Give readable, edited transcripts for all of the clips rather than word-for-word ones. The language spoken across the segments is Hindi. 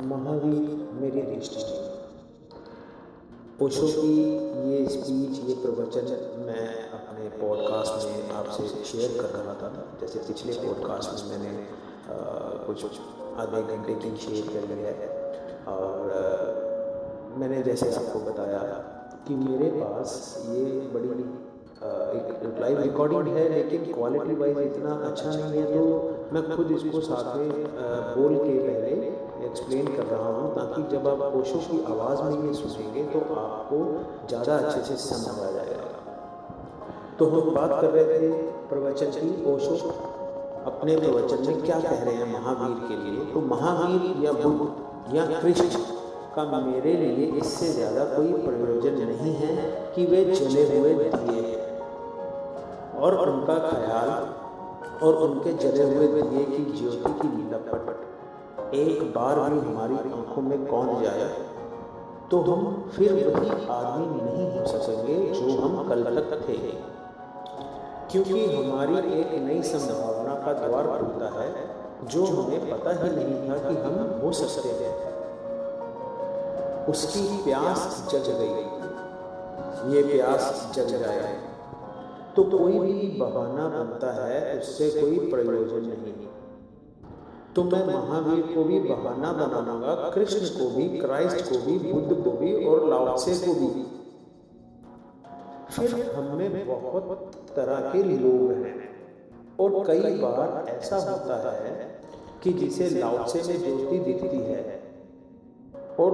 महावीर मेरी दृष्टि में। ओशो की ये स्पीच, ये प्रवचन मैं अपने पॉडकास्ट में आपसे शेयर कर रहा था। जैसे पिछले पॉडकास्ट में मैंने कुछ आधे घंटे की शेयर कर लिया है, और मैंने जैसे आपको बताया कि मेरे पास ये बड़ी एक लाइव रिकॉर्डिंग है, लेकिन क्वालिटी वाइज इतना अच्छा नहीं है, तो मैं खुद इसको साथ में बोल के पहले एक्सप्लेन कर रहा हूँ, ताकि जब आप ओशो की आवाज़ में ये सुनेंगे तो आपको ज़्यादा अच्छे से समझ आ जाएगा। तो हम बात कर रहे थे प्रवचन की। ओशो अपने प्रवचन में क्या कह रहे हैं महावीर के लिए। तो महावीर या बुद्ध या कृष्ण का मेरे लिए इससे ज़्यादा कोई प्रयोजन नहीं है कि वे जले हुए दिए और उनका ख्याल और उनके जले हुए दिए की ज्योति की लपट एक बार भी हमारी आंखों में कौंध जाए तो हम फिर वही आदमी नहीं हो सकेंगे जो हम कल तक थे, क्योंकि हमारी एक नई संभावना का द्वार खुलता है जो हमें पता ही नहीं था कि हम हो सकते हैं। उसकी प्यास जग गई, ये प्यास जग जाए तो कोई भी बहाना बनता है, उससे कोई प्रयोजन नहीं। तो मैं महावीर को भी बहाना बनाऊंगा, कृष्ण को भी, क्राइस्ट को भी, बुद्ध को भी और लाओ त्से को भी। फिर हमें बहुत तरह के लोग हैं, और कई बार ऐसा होता है कि जिसे लाओ त्से में ज्योति दिखती है और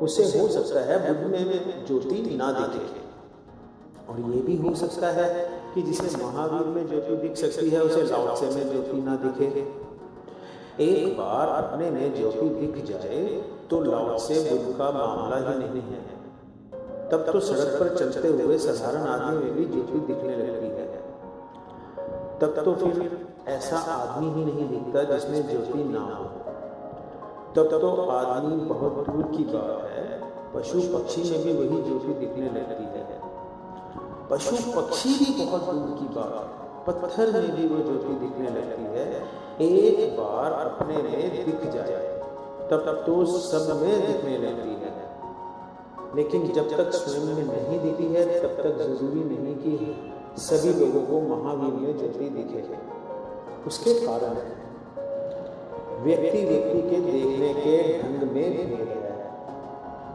उसे हो सकता है बुद्ध में ज्योति ना दिखे, और ये भी हो सकता है कि जिसे महावीर में ज्योति दिख सकती है उसे लाओ त्से में ज्योति ना दिखे। एक बार अपने में ज्योति दिख जाए तो लाओ त्से बुद्ध का मामला ही नहीं है। तब तो सड़क पर चलते हुए साधारण आदमी में भी ज्योति दिखने लगती है। तब तो फिर ऐसा आदमी ही नहीं दिखता जिसमें ज्योति ना हो। तब तो आदमी बहुत दूर की बात है, पशु पक्षी में भी वही ज्योति दिखने लगती है। पशु पक्षी भी बहुत दूर की बात, पत्थर में भी वो ज्योति दिखने लगती है। एक बार अपने में दिख जाए तब तो सब में दिखने लगती है, लेकिन जब तक स्वयं में नहीं दिखी है तब तक जरूरी नहीं कि सभी लोगों को महावीर में ज्योति दिखे। उसके कारण व्यक्ति व्यक्ति के देखने के ढंग में भेद है,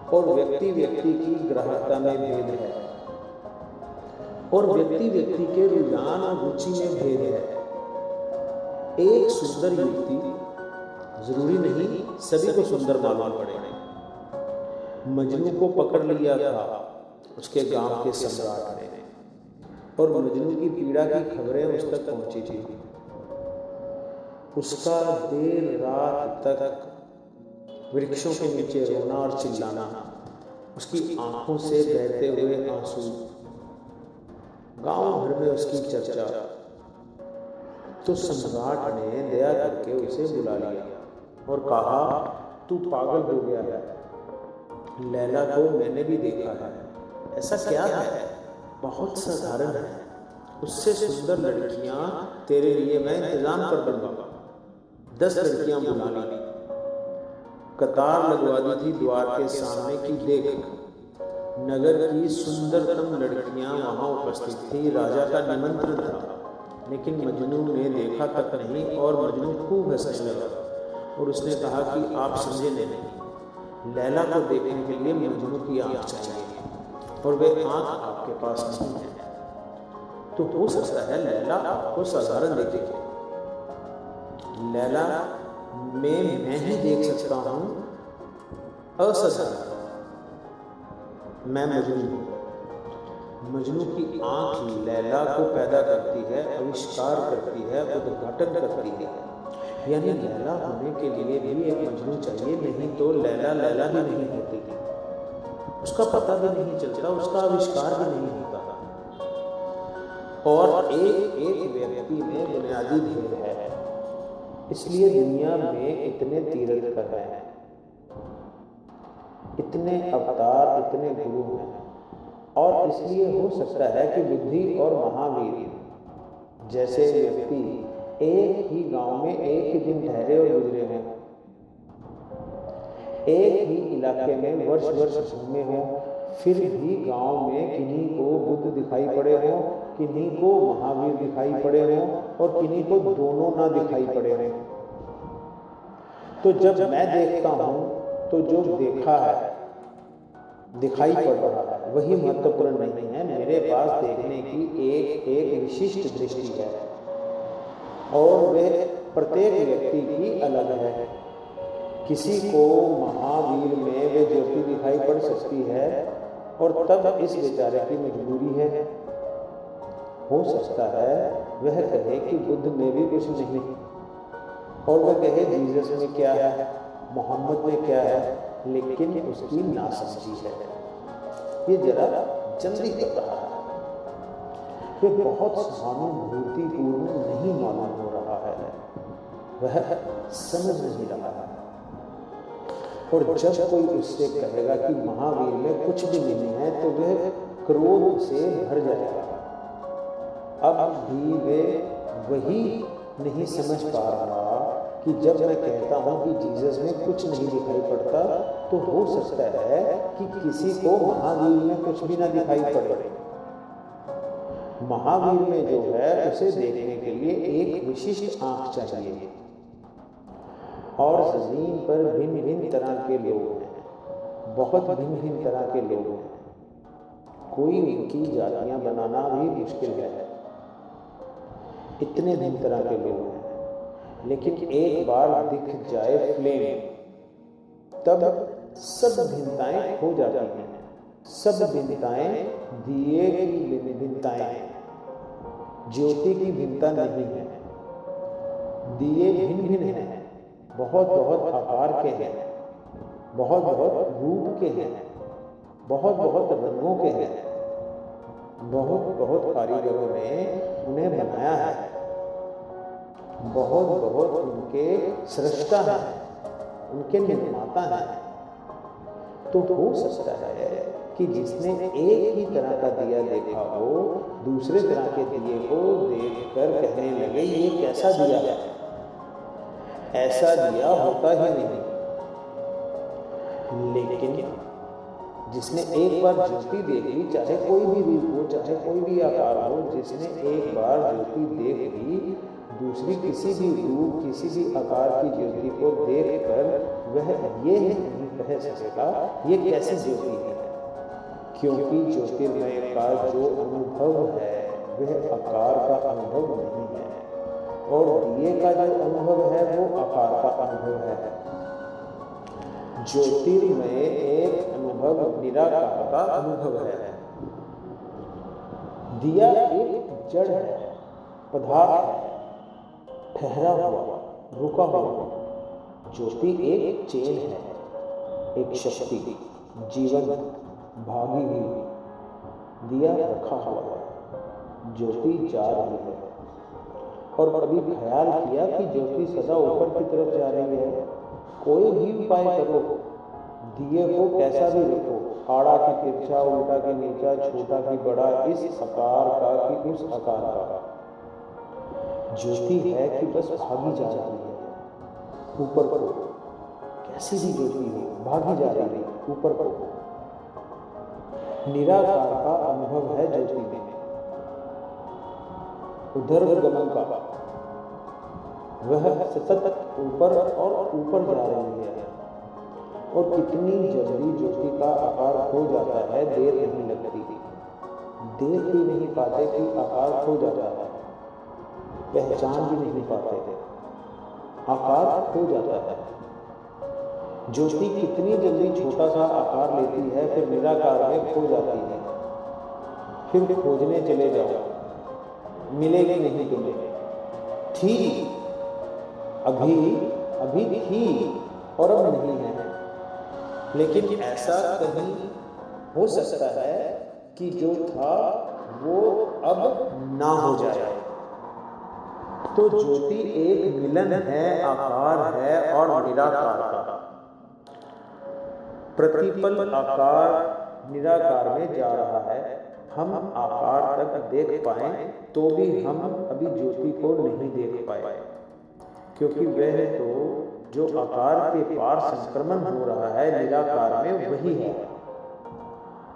और व्यक्ति व्यक्ति की ग्राह्यता में भेद है, और व्यक्ति व्यक्ति के रुझान और रुचि में भेद है। एक सुंदर युवती जरूरी नहीं सभी को सुंदर मालूम पड़े। मजनू को पकड़ लिया था उसके गांव के सम्राट ने, और मजनू की पीड़ा की खबरें उस तक पहुंची थी। उसका देर रात तक वृक्षों के नीचे रोना और चिल्लाना, उसकी आंखों से बहते हुए आंसू, गांव भर में उसकी चर्चा। तो सम्राट ने दया करके उसे बुला लिया और कहा, तू पागल हो गया है, लैला को मैंने भी देखा है। ऐसा क्या है? बहुत साधारण है, उससे सुंदर लड़कियां तेरे लिए मैं इंतजाम कर दूंगा। 10 लड़कियां बुला ली, कतार लगवा दी थी द्वार के सामने की। देख, नगर की सुंदरतम लड़कियां वहां उपस्थित थी। राजा का निमंत्रण था, लेकिन मजनू ने देखा तक नहीं, और मजनू खूब हंसने लगा और उसने कहा कि आप समझे नहीं, लैला को देखने के लिए मजनू की आंख चाहिए, और वे आंख आपके पास नहीं है। तो हो सकता है लैला आपको साधारण देखेगी, लैला में मैं ही देख सकता हूं असाधारण। मैं मजनू हूं। मजनू की आंख लैला को पैदा करती है, आविष्कार करती है, उद्घाटन करती है। यानी लैला होने के लिए भी एक मजनू चाहिए, नहीं तो लैला लैला भी नहीं होती, उसका पता भी नहीं चलता, उसका आविष्कार भी नहीं होता। और एक एक व्यक्ति में बुनियादी भेद है, इसलिए दुनिया में इतने तीर्थ कर रहे हैं, इतने अवतार, इतने गुरु हैं, और इसलिए हो सकता है कि बुद्धि और महावीर जैसे व्यक्ति एक ही गांव में एक ही दिन ठहरे और गुजरे हैं। एक ही इलाके में वर्ष वर्ष घूमे हों, फिर भी गांव में किन्हीं को बुद्ध दिखाई पड़े हों, किन्हीं को महावीर दिखाई पड़े हों और किन्हीं को दोनों ना दिखाई पड़े हों। तो जब मैं देखता हूं तो जो देखा है, दिखाई पड़ रहा है, वही महत्वपूर्ण नहीं है। मेरे पास देखने की एक विशिष्ट दृष्टि है और वह प्रत्येक व्यक्ति की अलग है। किसी को महावीर में वे ज्योति दिखाई पड़ सकती है और तब इस बेचारे की मजबूरी है। हो सकता है वह कहे कि बुद्ध में भी कुछ नहीं, और वह कहे जीसस में क्या है, मोहम्मद में क्या है, लेकिन उसकी नासमझी है। ये जरा जल्दी कर रहा है, वे बहुत सहानुभूतिपूर्ण नहीं मालूम हो रहा है, वह समझ नहीं रहा है। और जब कोई उससे कहेगा कि महावीर में कुछ भी नहीं है तो वह क्रोध से भर जाएगा। अब भी वे वही नहीं समझ पा रहा कि जब मैं कहता हूं कि जीसस में कुछ नहीं दिखाई पड़ता तो हो सकता है कि किसी को महावीर में कुछ भी ना दिखाई पड़े। महावीर में जो है उसे देखने के लिए एक विशिष्ट आंख चाहिए और ज़मीन पर भिन्न भिन्न तरह के लोग हैं, बहुत भिन्न भिन्न तरह के लोग हैं। कोई उनकी जातियां बनाना भी मुश्किल है, इतने भिन्न तरह के लोग हैं। लेकिन एक बार दिख जाए फ्लेम, तब सब भिन्नताएं खो जाती हैं। सब भिन्नताएं दिए की भिन्नताएं हैं, ज्योति की भिन्नता नहीं है। दिए भिन्न भिन्न हैं, बहुत बहुत आकार के हैं, बहुत बहुत रूप के हैं, बहुत बहुत रंगों के हैं, बहुत बहुत कारीगरों ने उन्हें बनाया है, बहुत बहुत उनके सृष्टा हैं, उनके निर्माता हैं। तो हो सकता है कि जिसने एक ही तरह का दिया देखा हो, दूसरे तरह के दिए को देखकर कहने लगे ये कैसा दिया है, ऐसा दिया होता ही नहीं। लेकिन जिसने एक बार ज्योति देख ली, चाहे कोई भी रूप हो, चाहे कोई भी आकार हो, जिसने एक बार ज्योति देख ली, दूसरी किसी भी रूप, किसी भी आकार की ज्योति को देखकर वह ये नहीं कह सकेगा ये कैसी ज्योति है, क्योंकि ज्योतिर्मय का जो अनुभव है वह आकार का अनुभव नहीं है, और दिए का जो अनुभव है वो आकार का अनुभव है। ज्योतिर्मय एक अनुभव निराकार का अनुभव है। दिया एक जड़ है, पदार्थ है, ठहरा हुआ, रुका हुआ। ज्योति एक चेन है, एक शक्ति, जीवन भागी हुई। दिया रखा हुआ है, ज्योति जा रही है। और कभी ख्याल किया कि ज्योति सदा ऊपर की तरफ जा रही है? कोई भी उपाय करो, दिए को कैसा भी रखो, आड़ा की तिरछा, उल्टा की नीचा, छोटा की बड़ा, इस आकार का कि उस आकार का, ज्योति है कि बस भागी जा रही है ऊपर को। कैसी भी ज्योति हो, भागी जा रही है ऊपर को। निराकार का अनुभव है ज्योति में, उधर्गमन का। वह सतत ऊपर और ऊपर जा रही है, और कितनी जल्दी ज्योति का आकार खो जाता है, देर नहीं लगती। देख भी नहीं पाते कि आकार खो जाता है, पहचान भी नहीं पाते थे, आकार खो जाता है। ज्योति कितनी जल्दी छोटा सा आकार लेती है, फिर निराकार में खो जाती है। फिर खोजने चले जाओ, मिलेगी नहीं तुम्हें। थी अभी थी और अब नहीं है। लेकिन ऐसा कहीं हो सकता है कि जो था वो अब ना हो जाए। तो ज्योति एक मिलन है, आकार है और निराकार का। प्रतिपल आकार निराकार में जा रहा है। हम आकार तक देख पाए तो भी हम अभी ज्योति को नहीं देख पाए, क्योंकि वह तो जो आकार के पार संक्रमण हो रहा है निराकार में वही है।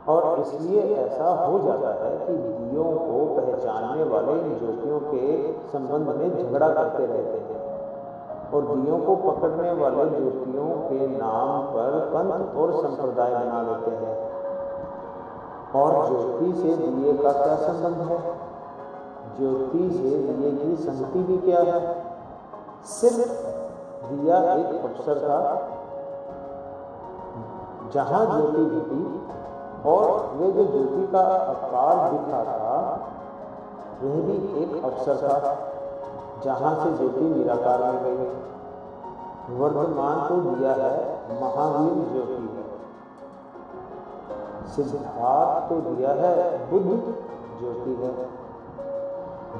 और इसलिए ऐसा हो जाता है कि दियों को पहचानने वाले इन ज्योतियों के संबंध में झगड़ा करते रहते हैं और दियों को पकड़ने वाले ज्योतियों के नाम पर पंथ और संप्रदाय बना लेते हैं। और ज्योति से दिए का क्या संबंध है? ज्योति से दिए की संगति भी क्या है? सिर्फ दिया एक अवसर था जहां ज्योति घटी और वे जो ज्योति का आकार दिखा था वह भी एक अवसर था जहां से ज्योति निराकार में गई। वर्तमान तो दिया है महावीर ज्योति है, सिद्धार्थ तो दिया है बुद्ध ज्योति है,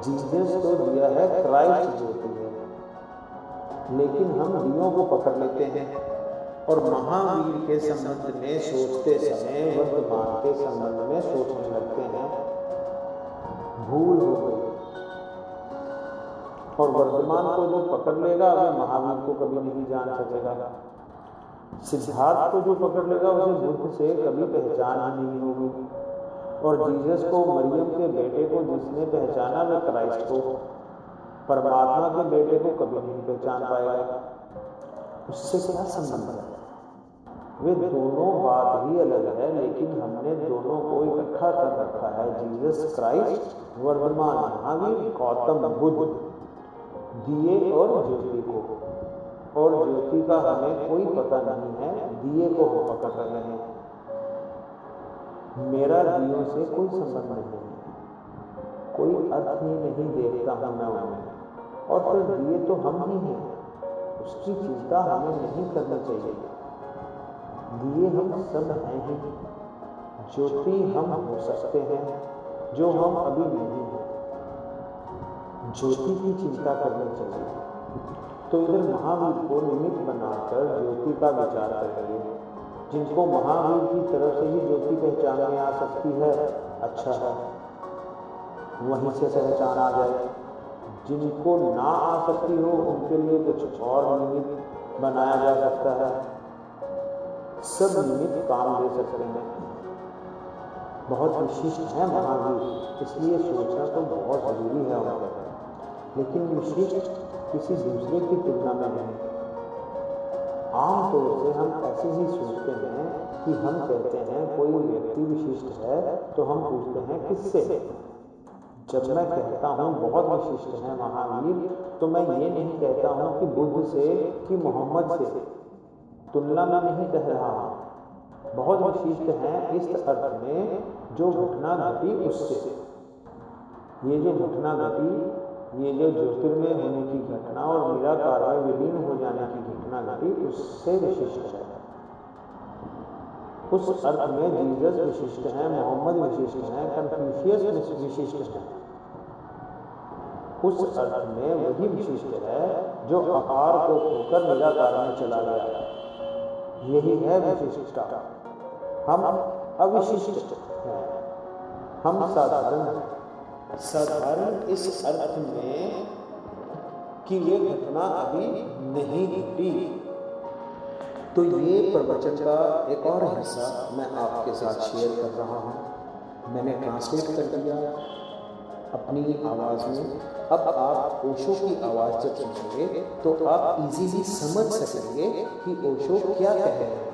जीसस तो दिया है क्राइस्ट ज्योति है। लेकिन हम दियों को पकड़ लेते हैं और महावीर के संबंध में सोचते समय वर्तमान के संबंध में सोचने लगते हैं। भूल हो गई। और वर्तमान को जो पकड़ लेगा वह महावीर को कभी नहीं जान सकेगा। सिद्धार्थ को जो पकड़ लेगा उसे बुद्ध से कभी पहचान ही नहीं होगी। और जीसस को, मरियम के बेटे को जिसने पहचाना वह क्राइस्ट को, परमात्मा के बेटे को कभी नहीं पहचान पाएगा। उससे क्या संबंध है? वे दोनों बात ही अलग है, लेकिन हमने दोनों को इकट्ठा कर रखा है। जीसस क्राइस्ट, वर्तमान महावीर, गौतम बुद्ध, दिए और ज्योति को। और ज्योति का हमें कोई पता नहीं है, दिए को हम पकड़ रहे हैं। मेरा दियों से कोई संबंध नहीं है, कोई अर्थ ही नहीं देखता हूं मैं उनमें। और फिर दिए तो हम ही हैं, उसकी चिंता हमें नहीं करनी चाहिए। दिए हम सब हैं ही, ज्योति हम हो सकते हैं जो हम अभी नहीं हैं। ज्योति की चिंता करनी चाहिए। तो इधर महावीर को निमित्त बनाकर ज्योति का विचार करेंगे। जिनको महावीर की तरफ से ही ज्योति पहचान में आ सकती है, अच्छा है, वहीं से पहचान आ जाए। जिनको ना आ सकती हो उनके लिए कुछ और निमित्त बनाया जा सकता है। सब निमित्त काम दे सकते हैं। बहुत विशिष्ट है महावीर, इसलिए सोचना तो बहुत जरूरी है उनका। लेकिन विशिष्ट किसी दूसरे की तुलना में नहीं। आमतौर से हम ऐसे ही सोचते हैं कि हम कहते हैं कोई व्यक्ति विशिष्ट है तो हम पूछते हैं किससे। जब मैं कहता हूँ बहुत विशिष्ट है महावीर, तो मैं ये नहीं कहता हूँ कि बुद्ध से कि मोहम्मद से, तुलना में नहीं कह रहा हूँ। बहुत विशिष्ट है इस अर्थ में जो घटना घटी उससे। ये जो घटना घटी, ये जो ज्योतिर्मय होने की घटना और निराकार में विलीन हो जाने की घटना घटी, उससे विशिष्ट है। उस अर्थ में जीसस विशिष्ट है, मोहम्मद विशिष्ट है, कन्फ्यूशियस विशिष्ट है। उस अर्थ में वही विशिष्ट है जो आकार को खोकर निराकार में चला गया। यही है विशिष्टता। हम अविशिष्ट हैं, हम साधारण हैं। साधारण इस अर्थ में कि ये घटना अभी नहीं घटी। तो ये प्रवचन का एक और हिस्सा मैं आपके साथ शेयर कर रहा हूँ। मैंने ट्रांसलेट कर दिया अपनी आवाज़ में। अब आप ओशो की आवाज़ जब सुनेंगे तो आप इजीली समझ सकेंगे कि ओशो क्या कह रहे हैं।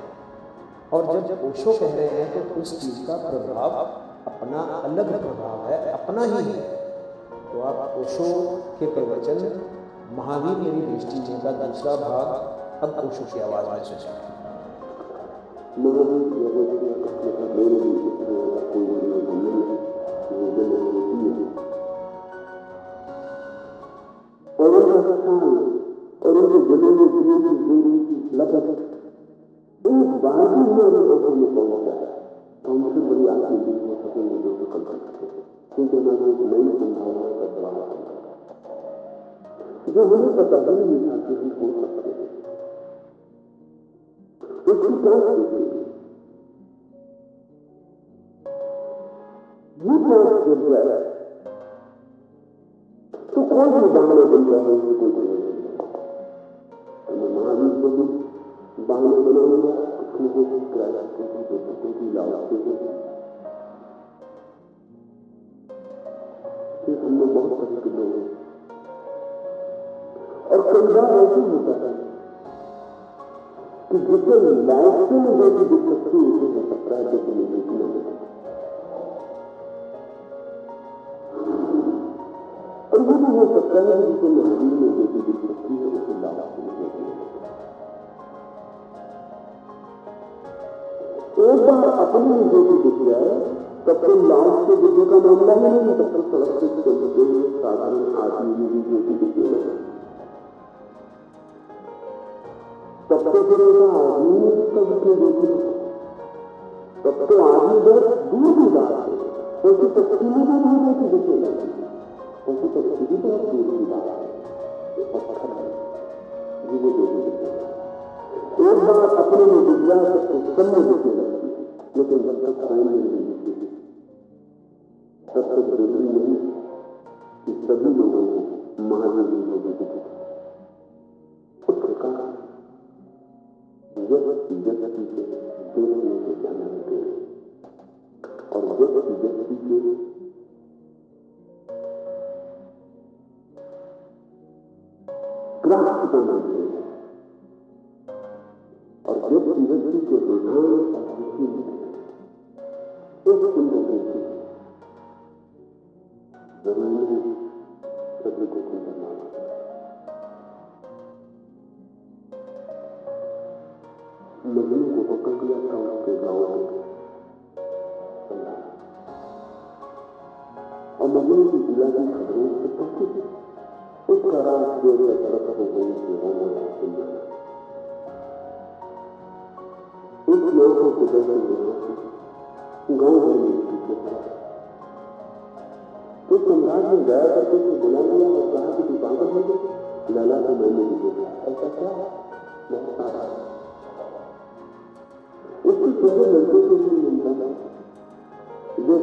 और जब ओशो कह रहे हैं तो उस चीज़ का प्रभाव अपना अलग प्रभाव है, अपना ही है। तो आप ओशो के प्रवचन महावीर मेरी दृष्टि में का दूसरा भाग अब ओशो की आवाज में सुनिए। और उनके गले में दिए की जोड़ी की लपट एक बार भी हमारे ओशो में पहुंचा है तो हमसे बड़ी आदमी भी हो सकेंगे जो कि कल कर सकते, क्योंकि हमारी एक नई संभावना का बड़ा जो हमें पता ही नहीं था कि हम हो सकते हैं। उसकी क्या स्थिति ये प्रयास जब जाए तो कौन सी दामने बन जाए, कोई महावीर बहाने बनाऊंगा, कुछ न कुछ क्राइस्ट को पुस्तकों की लाओ से फिर हमने बहुत तरह के लोग हैं। और कई बार ऐसा होता है कि जिसे लाइफ में जैसी दिख सकती है उसे हो सकता है जैसे मुझे की नहीं। और ये भी हो सकता है जिसे महावीर में जैसी दिख सकती है उसे लाइफ में जैसी नहीं। एक बार अपने में जैसी दिख जाए तब तो लाइफ के बुद्धि का मामला ही नहीं, तब तो सड़क से चलते हुए साधारण आदमी भी जैसी दिखने लगे। तब तो फिर आदमी तब अपने देखी, तब तो आदमी बहुत दूर की बात है। क्योंकि पक्षी में भी नहीं देखी दिखने लगी, क्योंकि पक्षी भी बहुत दूर की बात है। पत्थर है जीवो देखी दिखने। एक बार अपने में दिख जाए तो सब में दिखने लगती है, लेकिन जब तक स्वयं में नहीं दिखती तब तक जरूरी नहीं कि सभी लोगों को महावीर जो भी दिखे। व्यक्ति व्यक्ति के देखने से जाना देते और व्यक्ति व्यक्ति के ग्राहक बनाते हैं और व्यक्ति व्यक्ति के रुझान और रुचि एक सुंदर देखते जरूरी नहीं सभी को सुंदर माना। मजनू को पकड़ लिया था उसके गांव में और मजनू की जिला की खबरों से पहुंची थी। उसका राज जो तरफ हो गई थी उस लोगों को दर्शन गांव भर में पीछे पड़ा। तो सम्राट ने गया करके उसे बुला लिया और कहा कि तू पागल हो गई, लाला को मैंने भी देखा। ऐसा क्या बहुत सारा उसकी सुंदर लड़के को भी मिलता था जो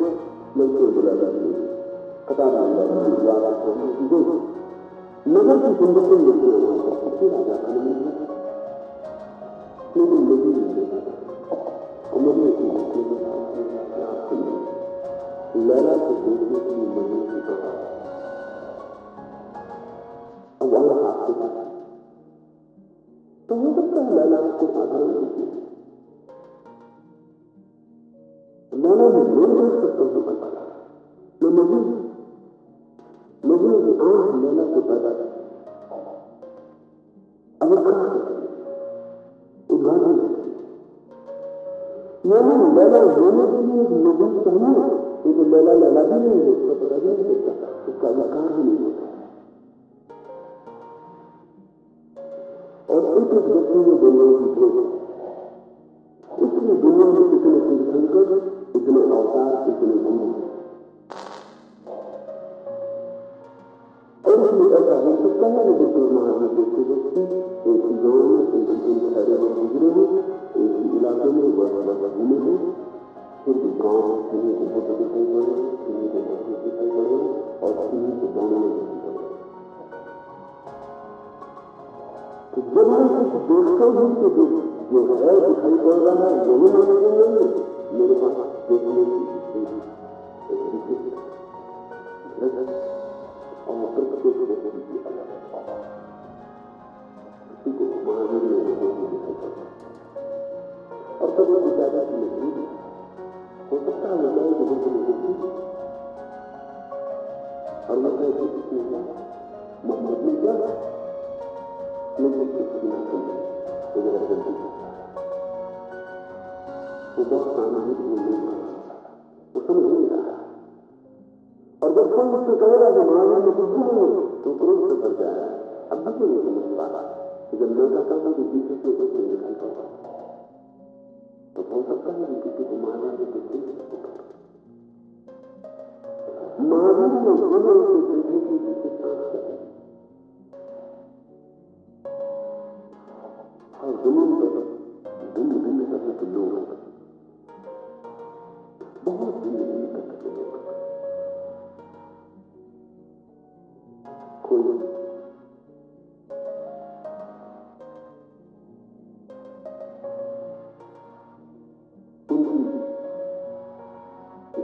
लड़के बुला जाती कतार नगर की सुंदर को मिलते हैं राजा का नहीं मिलता लेकिन लगी नहीं देता और मुझे लैला को देखने के लिए मजनू की कहा अब वहां आपके पास तो हो सकता है लैला को साधारण होती है। लैला में लोग देख सकता हूं पता मैं मजनू की आंख लैला को पैदा अगर कहा उद्घाटन यानी लैला होने के लिए मजनू चाहिए क्योंकि लैला लैला भी नहीं है, उसका पता भी नहीं होता, उसका अधिकार भी नहीं होता। और एक एक व्यक्ति में दुनिया की भेद इसलिए दुनिया में इतने तीर्थंकर इतने अवतार इतने गुरु और इसलिए ऐसा हो सकता है कि बुद्ध महावीर जैसे व्यक्ति एक ही गांव में एक ही दिन ठहरे हुए गुजरे हो एक ही इलाके में बड़ा घूमे हो फिर भी गांव किन्हीं को बुद्ध दिखाई पड़े किन्हीं को महावीर दिखाई पड़े और किन्हीं को गांव में दिखाई पड़े। तो जब मैं कुछ देखता हूं तो जो है दिखाई पड़ रहा है वही मानेंगे नहीं मेरे पास देखने की और प्रत्येक व्यक्ति की अलग किसी को महावीर लोगों को दिखाई पड़ता और तब वो ज्यादा नहीं हो सकता है वो लोगों को देखती और मैं कहती किसने क्या मोहम्मद ने क्या लेकिन किसी ना सुन तो जरा जल्दी वो बहुत सामाजिक नहीं वो समझ नहीं रहा और जब कोई मुझसे कहेगा कि महावीर में कुछ नहीं तो क्रोध से भर जाए। अब भी नहीं समझ पा रहा जब मैं कहता हूं कि पीछे से कुछ नहीं दिखाई पड़ता तो हो सकता है कि किसी को महावीर में कुछ नहीं दिखाई महावीर में जीवन से देखने की विशेषता और जमीन पर भिन्न भिन्न तरह के लोग बहुत भिन्न भिन्न तरह के लोग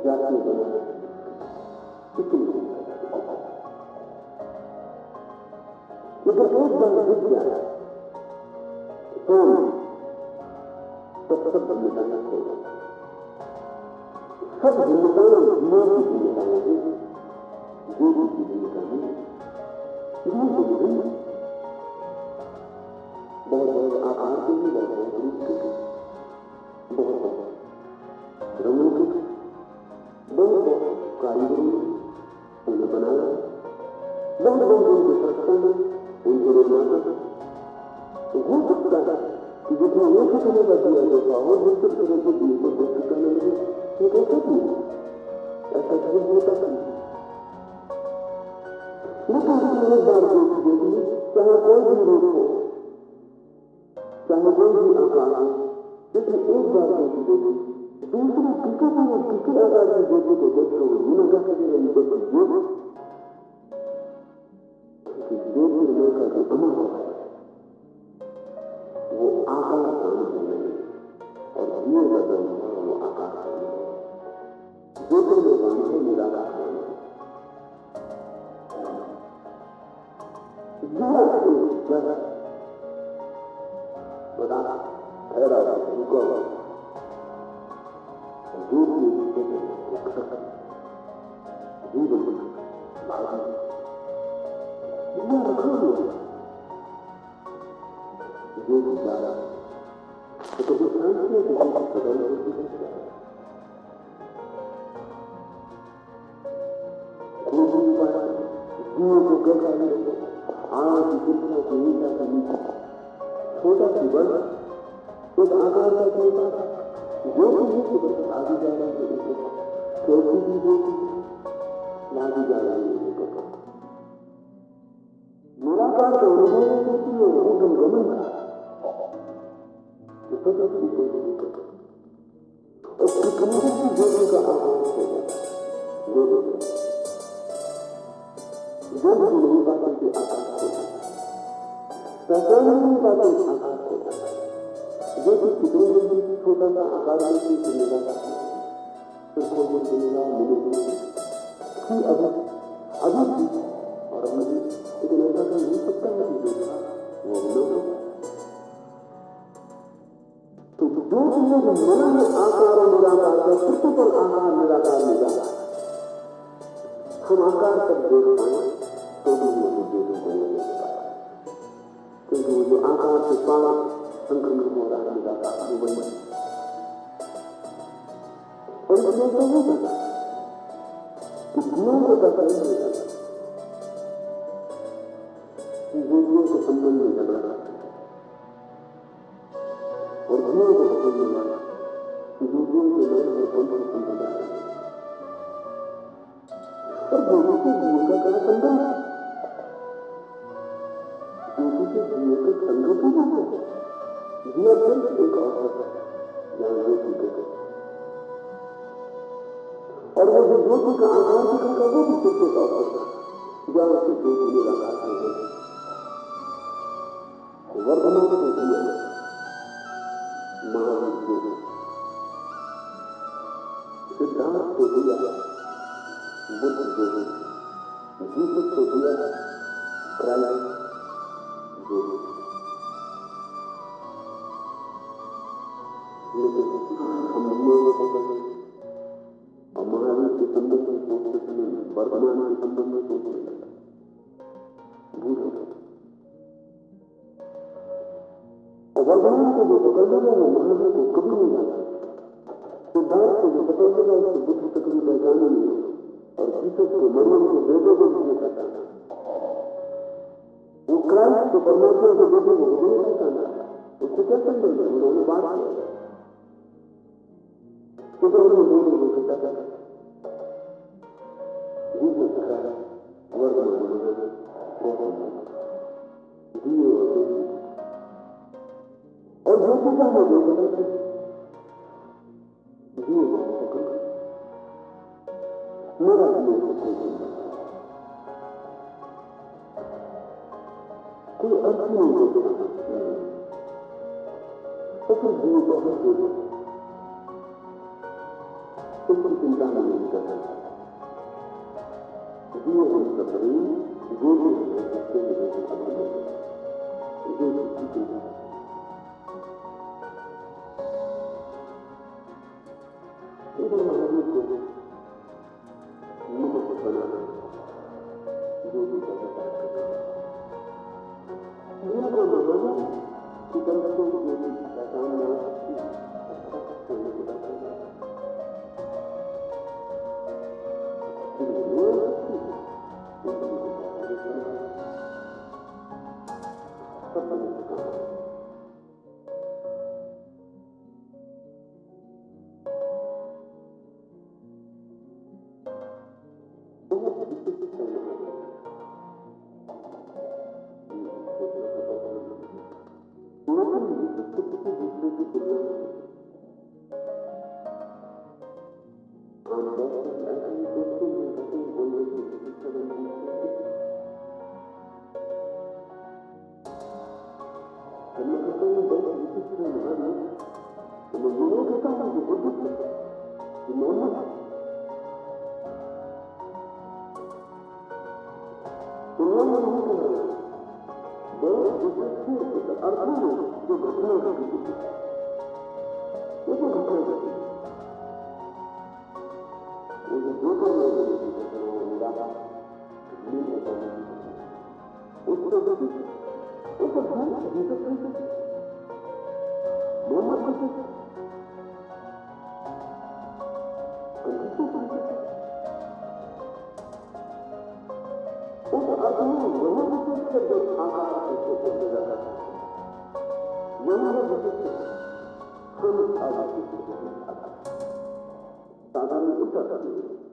जाति बनाना कितनी लेकिन एक बार दिख जाए तो सब जिम्मेदारियां खो जाए। सब जिम्मेदारियां जीने की जिम्मेदारियां हैं, जो की जिम्मेदारी बहुत बड़े आकार के भी, बहुत बड़े रूप के, बहुत बड़े रंगों के, बहुत बड़े कारीगरों ने उन्हें बनाया, बहुत बड़े उनके संस्था में उनके निर्माता तो हो सकता है कि जितना एक तरह का दिया जाता हो दूसरे तरह के दिए को व्यक्त करने लगे तो कैसे दिए ऐसा कभी होता नहीं। लेकिन एक बार देखिए चाहे कोई भी रूप हो, चाहे कोई भी आकार हो, लेकिन एक बार देखिए दूसरे किसी आकार की ज्योति को देखते हुए जीना क्या करेगा ये देखिए ज्योतिर्मय का जो अमर होगा वो आकार का अनुभव नहीं और दिए का जो अनुभव वो आकार का अनुभव ज्योतिर्मय का अनुभव निराकार का अनुभव बता ठहरा रुको जीवन रखा हुआ जो गुजारा तो कभी शांति से बदल को कैसा आज जितना को ईसा का नीचे छोटा सी बल एक आकार का छोटा जो भी आगे जा रहा है छोटी भी होती लागी जा रही है निराकार का अनुभव होती है एकदम गमन का और कितने की ज्योति का आकार हो जाता है नहीं पाता कि आकार हो जाता है पहचान नहीं पाता आकार हो जाता है जो कि कितने भी छोटा सा आकार की जिम्मेदार फिर कोई जिम्मेदार मिलेगी कि अभी और अभी लेकिन ऐसा तो नहीं सकता है कि देखा वो न हो तो जो चीजें मन में आकार और निराकार का प्रतिपल आकार निराकार निराकार हम आकार तक देख पाए तो भी वो चीजों को नहीं देख पाए क्योंकि वो जो आकार से पार संक्रमण हो रहा है निराकार वो वही और इसमें तो नहीं पता कि जीवन को पता नहीं जाता ज्योतियों के संबंध में झगड़ा करते हैं और जीवन को पकड़ने वाला ज्योतियों के लोग और पंथ को संबंध आ रहे हैं और ज्योति से जीव का क्या संबंध है ज्योति से जीव के संगत ही नहीं है जीवन सिर्फ एक अवसर है जहां ज्योति के और वो जो ज्योति का आकार दिखाता वो भी सिर्फ एक अवसर है जहां से ज्योति निराकार है वर्तमान को दिया महावीर को सिद्धांत को दिया बुद्ध को जीसस को दिया क्राइस्ट जो लेकिन हम लोगों को और महावीर के संबंध में सोचते समय वर्तमान के संबंध में सोचने लगा भूल हो वर्तमान को जो पकड़ लेगा वो महावीर को कभी नहीं जाता सिद्धार्थ को जो पकड़ लेगा उसको बुद्ध तक भी पहचाने नहीं और जीसस को मरियम को बेटे को भी नहीं पहचाना वो क्राइस्ट को परमात्मा के बेटे को भी नहीं पहचाना उससे क्या संबंध है उन्होंने बात किया क्योंकि उन्होंने दोनों को इकट्ठा कर जीसस क्राइस्ट वर्तमान दिए और जो पिता है वो बताते दिए मेरा दिए कोई अर्थ नहीं होता तो फिर दिए तो हम दे दो तो उसकी चिंता में नहीं करना चाहता। इसलिए हम सफरी जो भी है उसके लिए अभिनय जो उसकी चिंता इधर महावीर को मुझे बनाना जो भी करता है मेरा को माना कि तरफ को जो भी पहचान ना करने के बाद जो घटना घटी वो जो घटना घटी वो जो करने के लिए निराशा उसको उसको ध्यान मोहम्मद उस अर्थ में वही विशेष जो आकार से बोलने जाता था वही वो विशेष हम आगे साधारण उत्तर